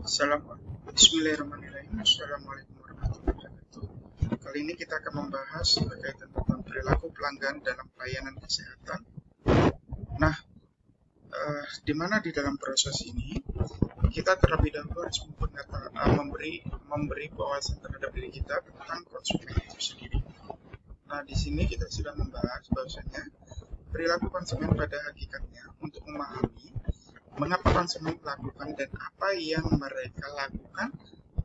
Bismillahirrahmanirrahim. Assalamualaikum warahmatullahi wabarakatuh. Kali ini kita akan membahas berkaitan tentang perilaku pelanggan dalam pelayanan kesehatan. Nah, di mana di dalam proses ini kita terlebih dahulu harus memberi wawasan terhadap diri kita tentang konsumen itu sendiri. Nah, di sini kita sudah membahas bahwasanya perilaku konsumen pada hakikatnya untuk memahami mengapa konsumen melakukan dan apa yang mereka lakukan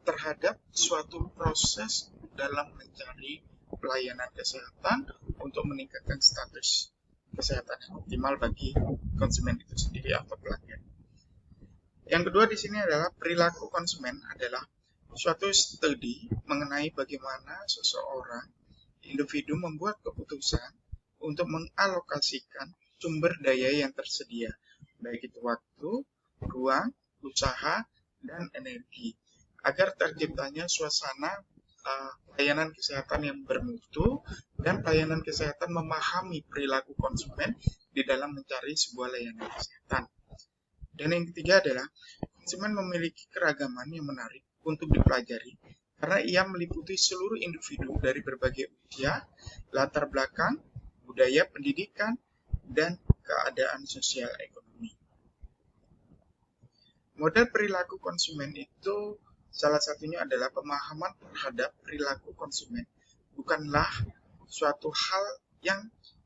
terhadap suatu proses dalam mencari pelayanan kesehatan untuk meningkatkan status kesehatan yang optimal bagi konsumen itu sendiri atau pelanggan. Yang kedua di sini adalah perilaku konsumen adalah suatu studi mengenai bagaimana seseorang individu membuat keputusan untuk mengalokasikan sumber daya yang tersedia, baik itu waktu, ruang, usaha, dan energi, agar terciptanya suasana pelayanan kesehatan yang bermutu dan pelayanan kesehatan memahami perilaku konsumen di dalam mencari sebuah layanan kesehatan. Dan yang ketiga adalah konsumen memiliki keragaman yang menarik untuk dipelajari karena ia meliputi seluruh individu dari berbagai usia, latar belakang, budaya, pendidikan, dan keadaan sosial ekonomi. Model perilaku konsumen itu salah satunya adalah pemahaman terhadap perilaku konsumen bukanlah suatu hal yang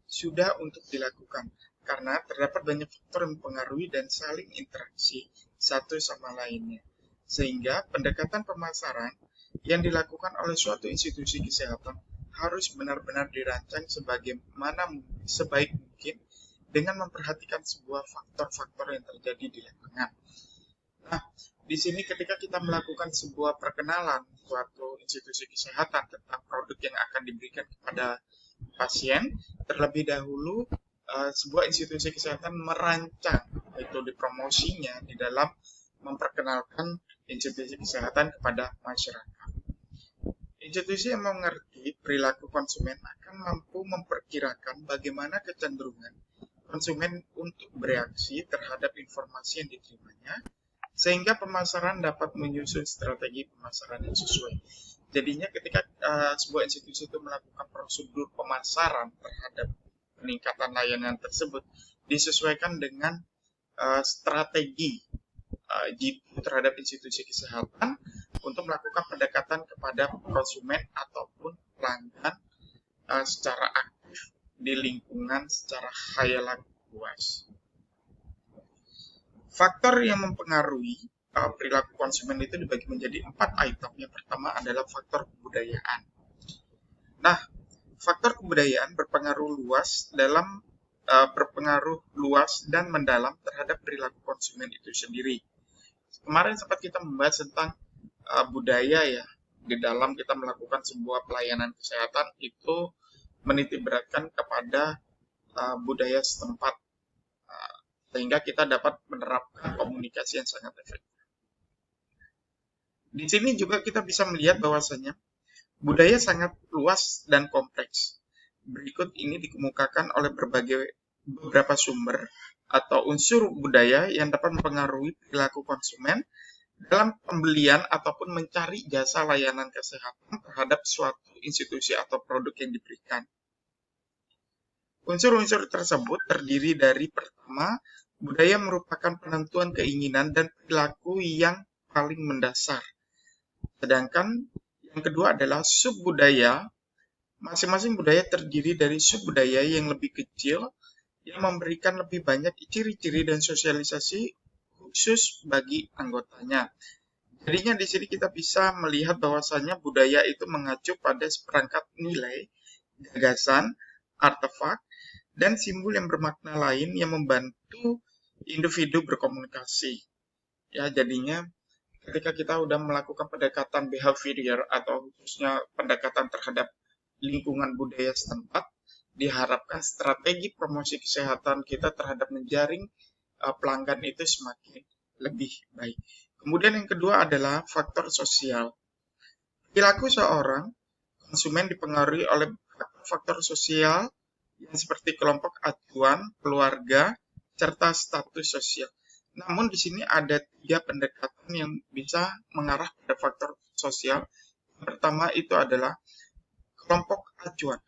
sudah untuk dilakukan karena terdapat banyak faktor yang mempengaruhi dan saling interaksi satu sama lainnya. Sehingga pendekatan pemasaran yang dilakukan oleh suatu institusi kesehatan harus benar-benar dirancang sebaik mungkin dengan memperhatikan sebuah faktor-faktor yang terjadi di lapangan. Nah, di sini ketika kita melakukan sebuah perkenalan suatu institusi kesehatan tentang produk yang akan diberikan kepada pasien, terlebih dahulu sebuah institusi kesehatan merancang metode promosinya di dalam memperkenalkan institusi kesehatan kepada masyarakat. Institusi yang mengerti perilaku konsumen akan mampu memperkirakan bagaimana kecenderungan konsumen untuk bereaksi terhadap informasi yang diterimanya, sehingga pemasaran dapat menyusun strategi pemasaran yang sesuai. Jadinya ketika sebuah institusi itu melakukan prosedur pemasaran terhadap peningkatan layanan tersebut, disesuaikan dengan strategi terhadap institusi kesehatan untuk melakukan pendekatan kepada konsumen ataupun pelanggan secara aktif di lingkungan secara khayalan luas. Faktor yang mempengaruhi perilaku konsumen itu dibagi menjadi 4 item. Yang pertama adalah faktor kebudayaan. Nah, faktor kebudayaan berpengaruh luas dan mendalam terhadap perilaku konsumen itu sendiri. Kemarin sempat kita membahas tentang budaya ya. Di dalam kita melakukan sebuah pelayanan kesehatan itu menitikberatkan kepada budaya setempat sehingga kita dapat menerapkan komunikasi yang sangat efektif. Di sini juga kita bisa melihat bahwasanya budaya sangat luas dan kompleks. Berikut ini dikemukakan oleh beberapa sumber atau unsur budaya yang dapat mempengaruhi perilaku konsumen dalam pembelian ataupun mencari jasa layanan kesehatan terhadap suatu institusi atau produk yang diberikan. Unsur-unsur tersebut terdiri dari pertama, budaya merupakan penentuan keinginan dan perilaku yang paling mendasar. Sedangkan yang kedua adalah subbudaya. Masing-masing budaya terdiri dari subbudaya yang lebih kecil yang memberikan lebih banyak ciri-ciri dan sosialisasi khusus bagi anggotanya. Jadinya di sini kita bisa melihat bahwasanya budaya itu mengacu pada seperangkat nilai, gagasan, artefak, dan simbol yang bermakna lain yang membantu individu berkomunikasi. Ya, jadinya ketika kita sudah melakukan pendekatan behavior atau khususnya pendekatan terhadap lingkungan budaya setempat, diharapkan strategi promosi kesehatan kita terhadap menjaring pelanggan itu semakin lebih baik. Kemudian yang kedua adalah faktor sosial. Perilaku seorang konsumen dipengaruhi oleh faktor sosial yang seperti kelompok acuan, keluarga, serta status sosial. Namun di sini ada 3 pendekatan yang bisa mengarah pada faktor sosial. Yang pertama itu adalah kelompok acuan.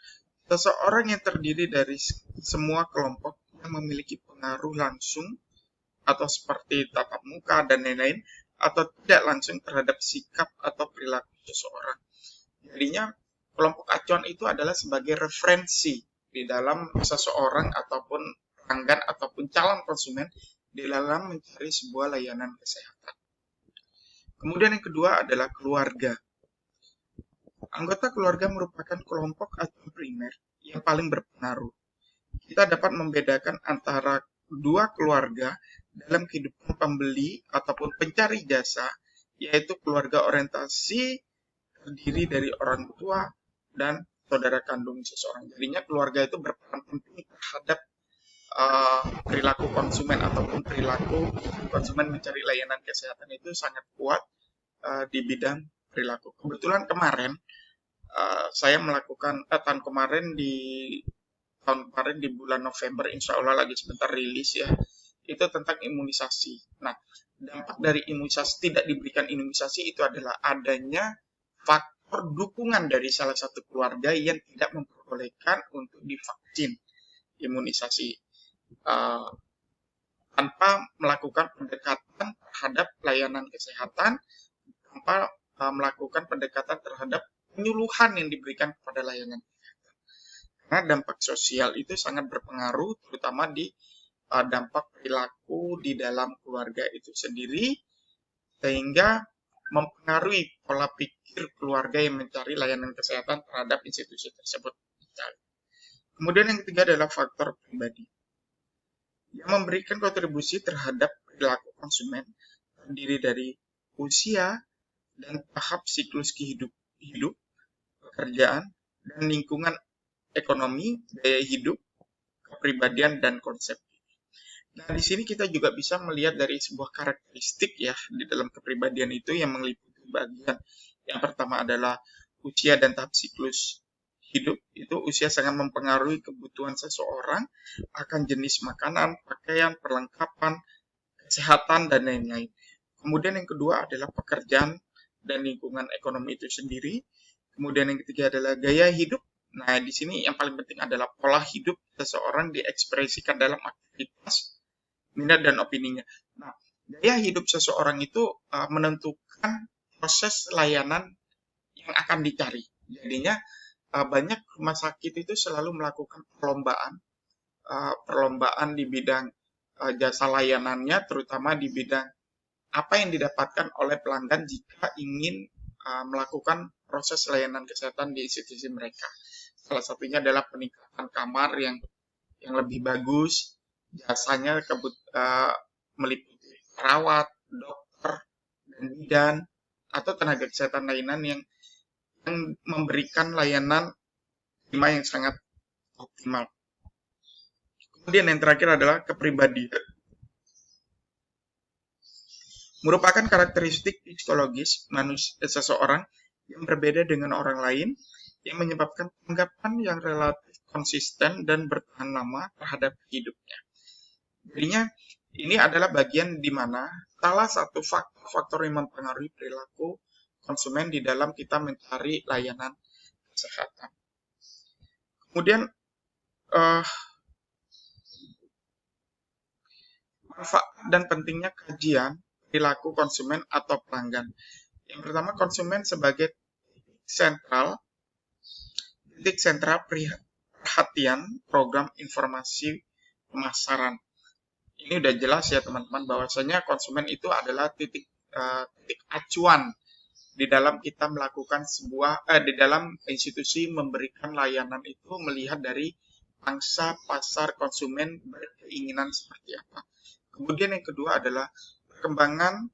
Seseorang yang terdiri dari semua kelompok yang memiliki pengaruh langsung atau seperti tatap muka dan lain-lain, atau tidak langsung terhadap sikap atau perilaku seseorang. Jadinya kelompok acuan itu adalah sebagai referensi di dalam seseorang ataupun pelanggan ataupun calon konsumen di dalam mencari sebuah layanan kesehatan. Kemudian yang kedua adalah keluarga. Anggota keluarga merupakan kelompok acuan primer yang paling berpengaruh. Kita dapat membedakan antara dua keluarga dalam kehidupan pembeli ataupun pencari jasa, yaitu keluarga orientasi terdiri dari orang tua dan saudara kandung seseorang. Jadinya keluarga itu berperan penting terhadap perilaku konsumen ataupun perilaku konsumen mencari layanan kesehatan itu sangat kuat di bidang perilaku. Kebetulan kemarin saya melakukan tahun kemarin di bulan November, insya Allah lagi sebentar rilis ya, itu tentang imunisasi. Nah, dampak dari imunisasi, tidak diberikan imunisasi itu adalah adanya faktor dukungan dari salah satu keluarga yang tidak memperbolehkan untuk divaksin imunisasi tanpa melakukan pendekatan terhadap layanan kesehatan, tanpa melakukan pendekatan terhadap penyuluhan yang diberikan kepada layanan. Karena dampak sosial itu sangat berpengaruh, terutama di dampak perilaku di dalam keluarga itu sendiri, sehingga mempengaruhi pola pikir keluarga yang mencari layanan kesehatan terhadap institusi tersebut. Kemudian yang ketiga adalah faktor pribadi. Yang memberikan kontribusi terhadap perilaku konsumen terdiri dari usia dan tahap siklus hidup, pekerjaan, dan lingkungan ekonomi, gaya hidup, kepribadian, dan konsep. Nah, di sini kita juga bisa melihat dari sebuah karakteristik ya di dalam kepribadian itu yang meliputi bagian. Yang pertama adalah usia dan tahap siklus hidup. Itu usia sangat mempengaruhi kebutuhan seseorang akan jenis makanan, pakaian, perlengkapan, kesehatan, dan lain-lain. Kemudian yang kedua adalah pekerjaan dan lingkungan ekonomi itu sendiri. Kemudian yang ketiga adalah gaya hidup. Nah, di sini yang paling penting adalah pola hidup seseorang diekspresikan dalam aktivitas, minat, dan opininya. Nah, gaya hidup seseorang itu menentukan proses layanan yang akan dicari. Jadinya banyak rumah sakit itu selalu melakukan perlombaan di bidang jasa layanannya, terutama di bidang apa yang didapatkan oleh pelanggan jika ingin melakukan proses layanan kesehatan di institusi mereka. Salah satunya adalah peningkatan kamar yang lebih bagus, jasanya meliputi perawat, dokter, dan bidan, atau tenaga kesehatan layanan yang memberikan layanan prima yang sangat optimal. Kemudian yang terakhir adalah kepribadian. Merupakan karakteristik psikologis seseorang yang berbeda dengan orang lain, yang menyebabkan tanggapan yang relatif konsisten dan bertahan lama terhadap hidupnya. Jadinya ini adalah bagian di mana salah satu faktor yang mempengaruhi perilaku konsumen di dalam kita mencari layanan kesehatan. Kemudian manfaat dan pentingnya kajian perilaku konsumen atau pelanggan. Yang pertama, konsumen sebagai titik sentral perhatian program informasi pemasaran. Ini udah jelas ya teman-teman bahwasanya konsumen itu adalah titik acuan di dalam kita melakukan di dalam institusi memberikan layanan itu, melihat dari pangsa pasar konsumen berkeinginan seperti apa. Kemudian yang kedua adalah perkembangan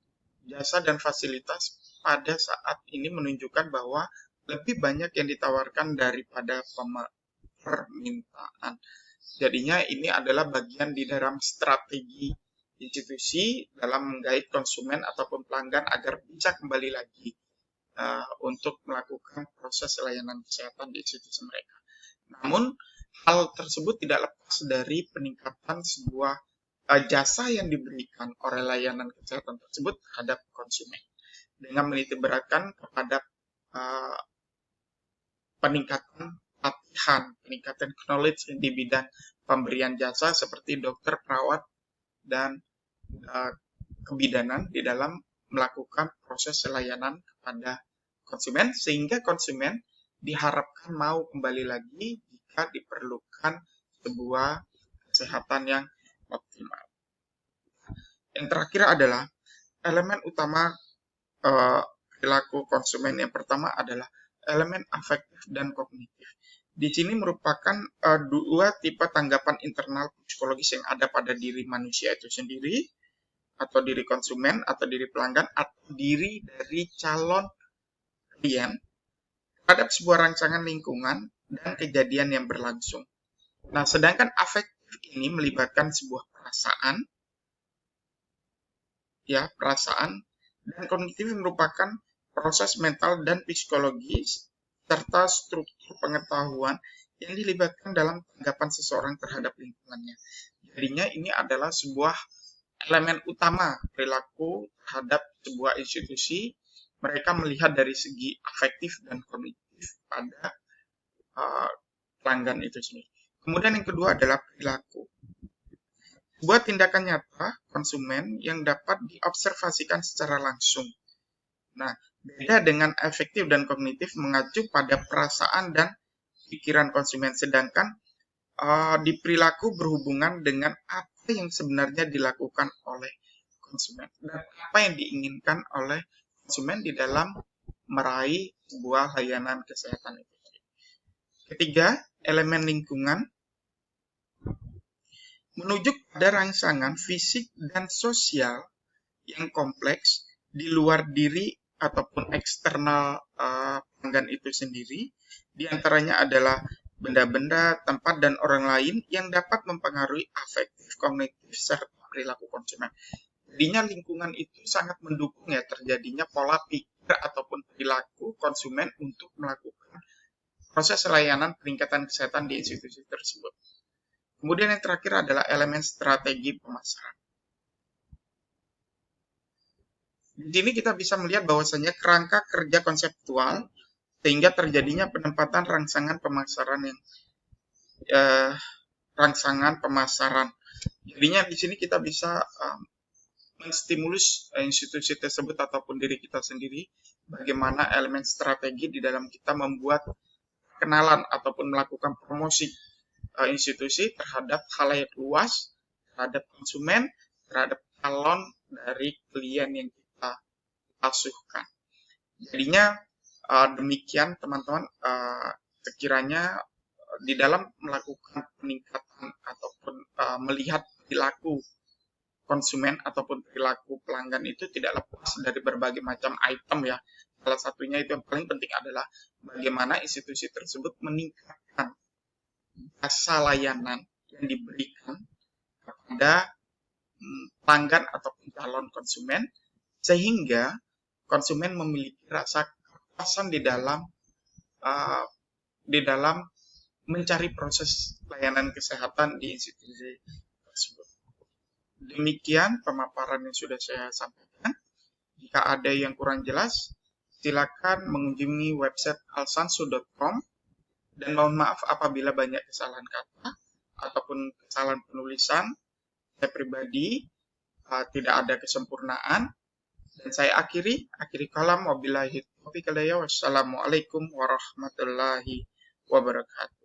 jasa dan fasilitas pada saat ini menunjukkan bahwa lebih banyak yang ditawarkan daripada permintaan. Jadinya ini adalah bagian di dalam strategi institusi dalam menggait konsumen ataupun pelanggan agar bisa kembali lagi untuk melakukan proses layanan kesehatan di institusi mereka. Namun, hal tersebut tidak lepas dari peningkatan sebuah jasa yang diberikan oleh layanan kesehatan tersebut terhadap konsumen dengan menitikberatkan kepada peningkatan latihan, peningkatan knowledge di bidang pemberian jasa seperti dokter, perawat, dan kebidanan di dalam melakukan proses layanan kepada konsumen, sehingga konsumen diharapkan mau kembali lagi jika diperlukan sebuah kesehatan yang optimal. Yang terakhir adalah elemen utama perilaku konsumen. Yang pertama adalah elemen afektif dan kognitif. Di sini merupakan dua tipe tanggapan internal psikologis yang ada pada diri manusia itu sendiri, atau diri konsumen, atau diri pelanggan, atau diri dari calon klien terhadap sebuah rangsangan lingkungan dan kejadian yang berlangsung. Nah, sedangkan afektif ini melibatkan sebuah perasaan, dan kognitif merupakan proses mental dan psikologis serta struktur pengetahuan yang dilibatkan dalam tanggapan seseorang terhadap lingkungannya. Jadinya ini adalah sebuah elemen utama perilaku terhadap sebuah institusi. Mereka melihat dari segi afektif dan kognitif pada pelanggan itu sendiri. Kemudian yang kedua adalah perilaku. Sebuah tindakan nyata konsumen yang dapat diobservasikan secara langsung. Nah, beda dengan efektif dan kognitif mengacu pada perasaan dan pikiran konsumen, sedangkan di perilaku berhubungan dengan apa yang sebenarnya dilakukan oleh konsumen dan apa yang diinginkan oleh konsumen di dalam meraih sebuah layanan kesehatan itu. Ketiga, elemen lingkungan menunjuk pada rangsangan fisik dan sosial yang kompleks di luar diri ataupun eksternal pelanggan itu sendiri. Di antaranya adalah benda-benda, tempat, dan orang lain yang dapat mempengaruhi afektif, kognitif, serta perilaku konsumen. Jadinya lingkungan itu sangat mendukung ya terjadinya pola pikir ataupun perilaku konsumen untuk melakukan proses layanan peningkatan kesehatan di institusi tersebut. Kemudian yang terakhir adalah elemen strategi pemasaran. Di sini kita bisa melihat bahwasanya kerangka kerja konseptual sehingga terjadinya penempatan rangsangan pemasaran yang Jadinya di sini kita bisa menstimulus institusi tersebut ataupun diri kita sendiri bagaimana elemen strategi di dalam kita membuat kenalan ataupun melakukan promosi institusi terhadap khalayak luas, terhadap konsumen, terhadap calon dari klien yang kita asuhkan. Jadinya demikian teman-teman, sekiranya di dalam melakukan peningkatan ataupun melihat perilaku konsumen ataupun perilaku pelanggan itu tidak lepas dari berbagai macam item ya. Salah satunya itu yang paling penting adalah bagaimana institusi tersebut meningkatkan jasa layanan yang diberikan kepada pelanggan ataupun calon konsumen sehingga konsumen memiliki rasa kepuasan di dalam mencari proses layanan kesehatan di institusi tersebut. Demikian pemaparan yang sudah saya sampaikan. Jika ada yang kurang jelas, silakan mengunjungi website alsansu.com dan mohon maaf apabila banyak kesalahan kata ataupun kesalahan penulisan. Saya pribadi tidak ada kesempurnaan. Dan saya akhiri kalam wabillahi taufiq wal hidayah. Wassalamualaikum warahmatullahi wabarakatuh.